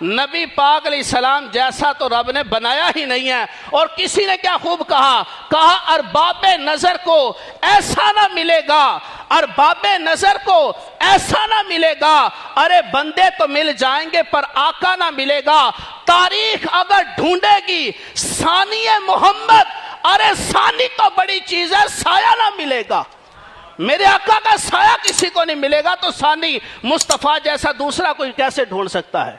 نبی پاک علیہ السلام جیسا تو رب نے بنایا ہی نہیں ہے۔ اور کسی نے کیا خوب کہا ارباب نظر کو ایسا نہ ملے گا، ارباب نظر کو ایسا نہ ملے گا، ارے بندے تو مل جائیں گے پر آقا نہ ملے گا۔ تاریخ اگر ڈھونڈے گی ثانی محمد، ارے ثانی تو بڑی چیز ہے، سایہ نہ ملے گا۔ میرے آقا کا سایہ کسی کو نہیں ملے گا تو ثانی مصطفیٰ جیسا دوسرا کوئی کیسے ڈھونڈ سکتا ہے؟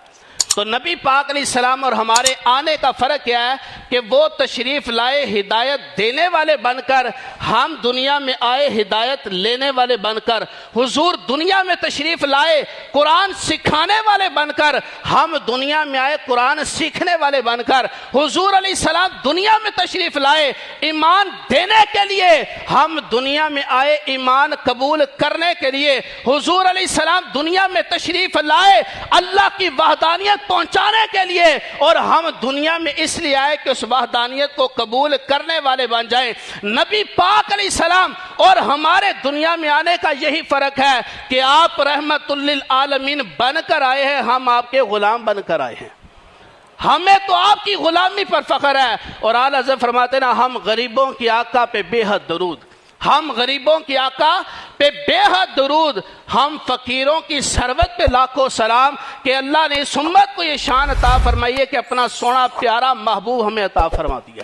تو نبی پاک علیہ السلام اور ہمارے آنے کا فرق کیا ہے کہ وہ تشریف لائے ہدایت دینے والے بن کر، ہم دنیا میں آئے ہدایت لینے والے بن کر۔ حضور دنیا میں تشریف لائے قرآن سکھانے والے بن کر، ہم دنیا میں آئے قرآن سیکھنے والے بن کر۔ حضور علیہ السلام دنیا میں تشریف لائے ایمان دینے کے لیے، ہم دنیا میں آئے ایمان قبول کرنے کے لیے۔ حضور علیہ السلام دنیا میں تشریف لائے اللہ کی وحدانیت پہنچانے کے لیے، اور ہم دنیا میں اس لیے آئے کہ اس وحدانیت کو قبول کرنے والے بن جائیں۔ نبی پاک علیہ السلام اور ہمارے دنیا میں آنے کا یہی فرق ہے کہ آپ رحمت للعالمین بن کر آئے ہیں، ہم آپ کے غلام بن کر آئے ہیں۔ ہمیں تو آپ کی غلامی پر فخر ہے۔ اور اعلیٰ حضرت فرماتے نا، ہم غریبوں کی آقا پہ بے حد درود، ہم غریبوں کی آقا پہ بے حد درود، ہم فقیروں کی ثروت پہ لاکھوں سلام کہ اللہ نے اس امت کو یہ شان عطا فرمائی ہے کہ اپنا سونا پیارا محبوب ہمیں عطا فرما دیا۔